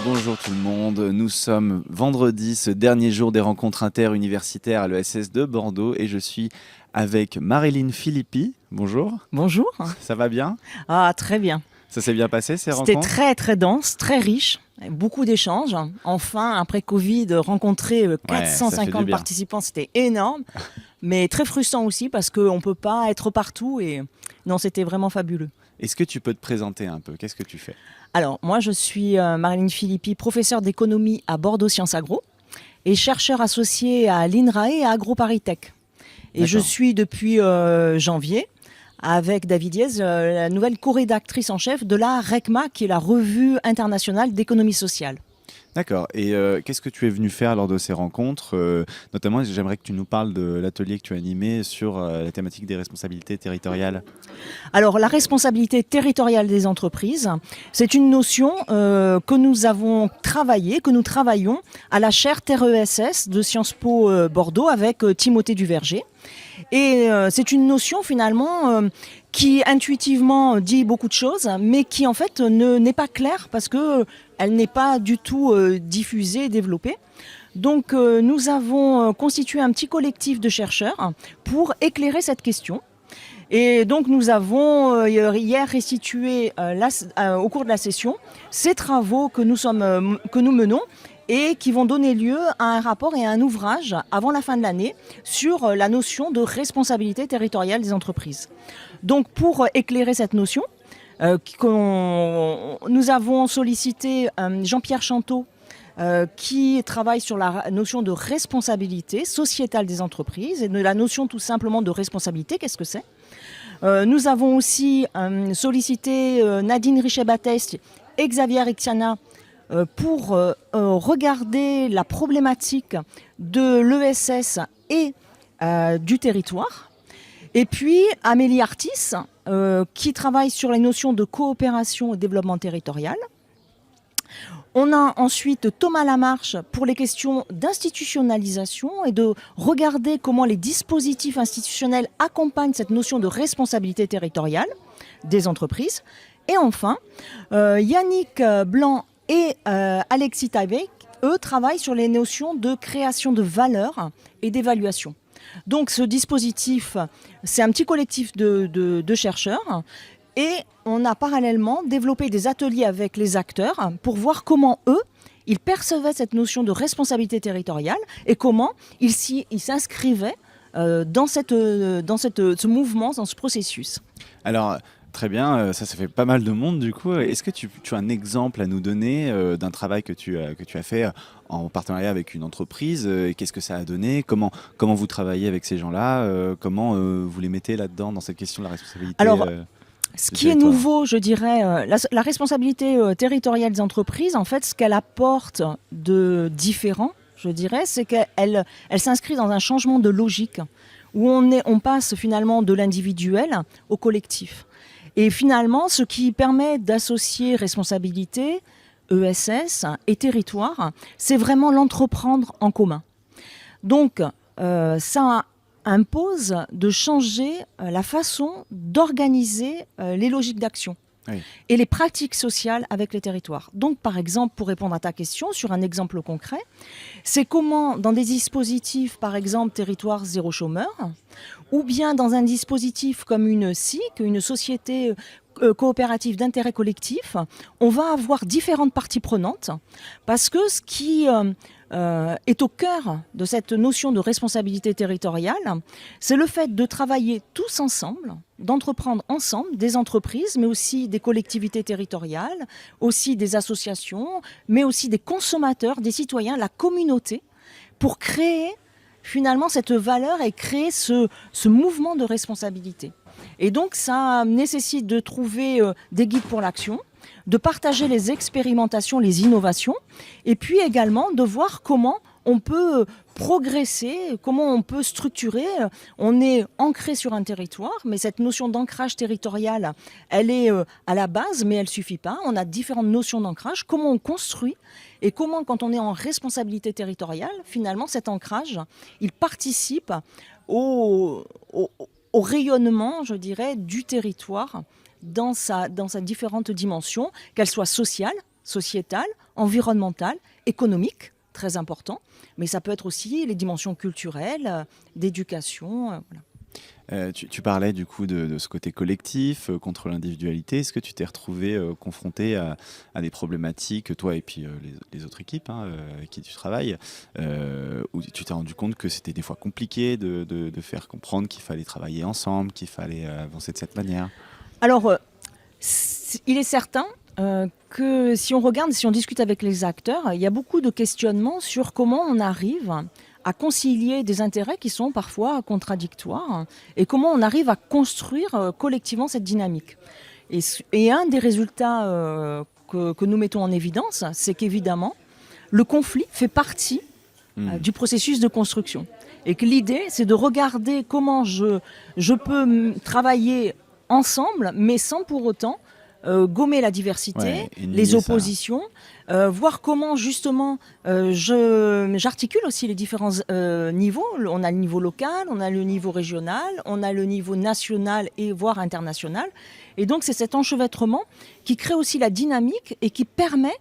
Bonjour tout le monde, nous sommes vendredi, ce dernier jour des rencontres interuniversitaires à l'ESS de Bordeaux et je suis avec Marilyn Philippi. Bonjour, Bonjour. ça va bien? Ah, très bien. Ça s'est bien passé ces C'était rencontres? très très dense, très riche, beaucoup d'échanges. Enfin, après Covid, rencontrer Ouais, ça fait du 450 bien. participants, c'était énorme, mais très frustrant aussi parce qu'on ne peut pas être partout et non, c'était vraiment fabuleux. Est-ce que tu peux te présenter un peu? Qu'est-ce que tu fais? Alors, moi, je suis Marilyn Philippi, professeure d'économie à Bordeaux Sciences Agro et chercheur associée à l'INRAE et à AgroParisTech. Et je D'accord. suis depuis janvier avec David Diez, la nouvelle co-rédactrice en chef de la RECMA, qui est la Revue internationale d'économie sociale. D'accord. Et qu'est-ce que tu es venu faire lors de ces rencontres? Notamment, j'aimerais que tu nous parles de l'atelier que tu as animé sur la thématique des responsabilités territoriales. Alors, la responsabilité territoriale des entreprises, c'est une notion que nous avons travaillée, que nous travaillons à la chaire Terre ESS de Sciences Po Bordeaux avec Timothée Duverger. Et c'est une notion finalement qui intuitivement dit beaucoup de choses, mais qui en fait n'est pas claire parce qu'elle n'est pas du tout diffusée, développée. Donc nous avons constitué un petit collectif de chercheurs pour éclairer cette question. Et donc nous avons hier restitué au cours de la session ces travaux que nous menons et qui vont donner lieu à un rapport et à un ouvrage avant la fin de l'année sur la notion de responsabilité territoriale des entreprises. Donc pour éclairer cette notion, nous avons sollicité Jean-Pierre Chanteau qui travaille sur la notion de responsabilité sociétale des entreprises et de la notion tout simplement de responsabilité, qu'est-ce que c'est ? Nous avons aussi sollicité Nadine Richet-Batteste et Xavier Ixiana pour regarder la problématique de l'ESS et du territoire. Et puis Amélie Artis, qui travaille sur les notions de coopération et développement territorial. On a ensuite Thomas Lamarche pour les questions d'institutionnalisation et de regarder comment les dispositifs institutionnels accompagnent cette notion de responsabilité territoriale des entreprises. Et enfin, Yannick Blanc et Alexis Taïbek, eux, travaillent sur les notions de création de valeur et d'évaluation. Donc ce dispositif, c'est un petit collectif de chercheurs. Et on a parallèlement développé des ateliers avec les acteurs pour voir comment eux, ils percevaient cette notion de responsabilité territoriale et comment ils s'inscrivaient dans ce mouvement, dans ce processus. Alors, très bien, ça fait pas mal de monde du coup. Est-ce que tu as un exemple à nous donner d'un travail que tu as fait en partenariat avec une entreprise? Qu'est-ce que ça a donné? Comment vous travaillez avec ces gens-là? Comment vous les mettez là-dedans dans cette question de la responsabilité? Alors, ce qui est nouveau, je dirais, la responsabilité territoriale des entreprises, en fait, ce qu'elle apporte de différent, je dirais, c'est qu'elle s'inscrit dans un changement de logique où on passe finalement de l'individuel au collectif. Et finalement, ce qui permet d'associer responsabilité, ESS et territoire, c'est vraiment l'entreprendre en commun. Donc, ça impose de changer la façon d'organiser les logiques d'action. Oui. Et les pratiques sociales avec les territoires. Donc, par exemple, pour répondre à ta question, sur un exemple concret, c'est comment, dans des dispositifs, par exemple, territoire zéro chômeur, ou bien dans un dispositif comme une SIC, une société coopérative d'intérêt collectif, on va avoir différentes parties prenantes, parce que ce qui est au cœur de cette notion de responsabilité territoriale, c'est le fait de travailler tous ensemble, d'entreprendre ensemble des entreprises, mais aussi des collectivités territoriales, aussi des associations, mais aussi des consommateurs, des citoyens, la communauté, pour créer finalement cette valeur et créer ce mouvement de responsabilité. Et donc ça nécessite de trouver des guides pour l'action, de partager les expérimentations, les innovations, et puis également de voir comment on peut progresser, comment on peut structurer. On est ancré sur un territoire, mais cette notion d'ancrage territorial, elle est à la base, mais elle ne suffit pas. On a différentes notions d'ancrage. Comment on construit et comment, quand on est en responsabilité territoriale, finalement, cet ancrage, il participe au rayonnement, je dirais, du territoire dans sa différente dimension, qu'elle soit sociale, sociétales, environnementales, économiques, très important, mais ça peut être aussi les dimensions culturelles, d'éducation. Tu parlais du coup de ce côté collectif contre l'individualité. Est-ce que tu t'es retrouvé confronté à des problématiques, toi et puis les autres équipes avec qui tu travailles, où tu t'es rendu compte que c'était des fois compliqué de faire comprendre qu'il fallait travailler ensemble, qu'il fallait avancer de cette manière? Alors, il est certain que si on regarde, si on discute avec les acteurs, il y a beaucoup de questionnements sur comment on arrive à concilier des intérêts qui sont parfois contradictoires et comment on arrive à construire collectivement cette dynamique. Et un des résultats que nous mettons en évidence, c'est qu'évidemment, le conflit fait partie du processus de construction. Et que l'idée, c'est de regarder comment je peux travailler ensemble, mais sans pour autant gommer la diversité, les oppositions, voir comment justement j'articule aussi les différents niveaux. On a le niveau local, on a le niveau régional, on a le niveau national et voire international. Et donc c'est cet enchevêtrement qui crée aussi la dynamique et qui permet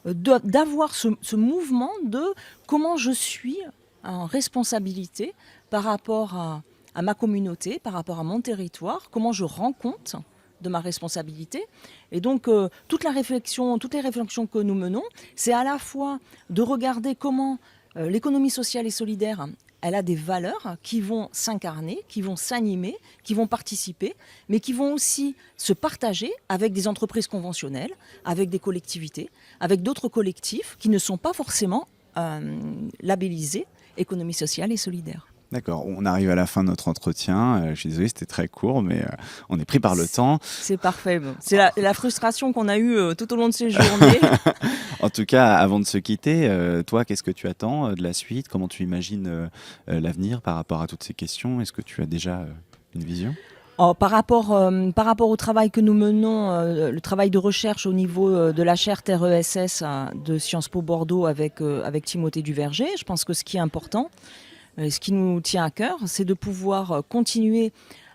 d'avoir ce mouvement de comment je suis en responsabilité par rapport à ma communauté, par rapport à mon territoire, comment je rends compte de ma responsabilité. Et donc, toutes les réflexions que nous menons, c'est à la fois de regarder comment l'économie sociale et solidaire, elle a des valeurs qui vont s'incarner, qui vont s'animer, qui vont participer, mais qui vont aussi se partager avec des entreprises conventionnelles, avec des collectivités, avec d'autres collectifs qui ne sont pas forcément labellisés économie sociale et solidaire. D'accord, on arrive à la fin de notre entretien. Je suis désolé, c'était très court, mais on est pris par le temps. C'est parfait. Bon. C'est la frustration qu'on a eue tout au long de ces journées. En tout cas, avant de se quitter, toi, qu'est-ce que tu attends de la suite? Comment tu imagines l'avenir par rapport à toutes ces questions? Est-ce que tu as déjà une vision? Par rapport au travail que nous menons, le travail de recherche au niveau de la chaire Terre ESS de Sciences Po Bordeaux avec Timothée Duverger, je pense que ce qui est important, ce qui nous tient à cœur, c'est de pouvoir continuer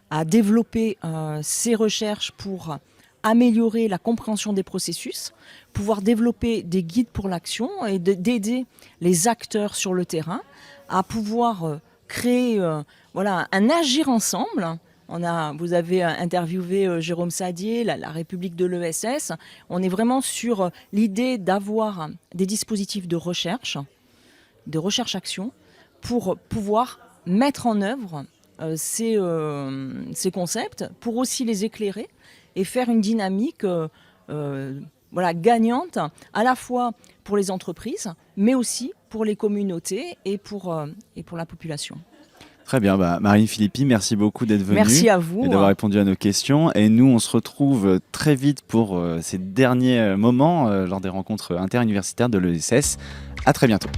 à développer ces recherches pour améliorer la compréhension des processus, pouvoir développer des guides pour l'action et d'aider les acteurs sur le terrain à pouvoir créer un agir ensemble. Vous avez interviewé Jérôme Sadier, la République de l'ESS. On est vraiment sur l'idée d'avoir des dispositifs de recherche-action, pour pouvoir mettre en œuvre ces concepts, pour aussi les éclairer et faire une dynamique gagnante, à la fois pour les entreprises, mais aussi pour les communautés et pour la population. Très bien, Marine Philippi, merci beaucoup d'être venue. Merci à vous. Et d'avoir répondu à nos questions. Et nous, on se retrouve très vite pour ces derniers moments lors des rencontres interuniversitaires de l'ESS. À très bientôt.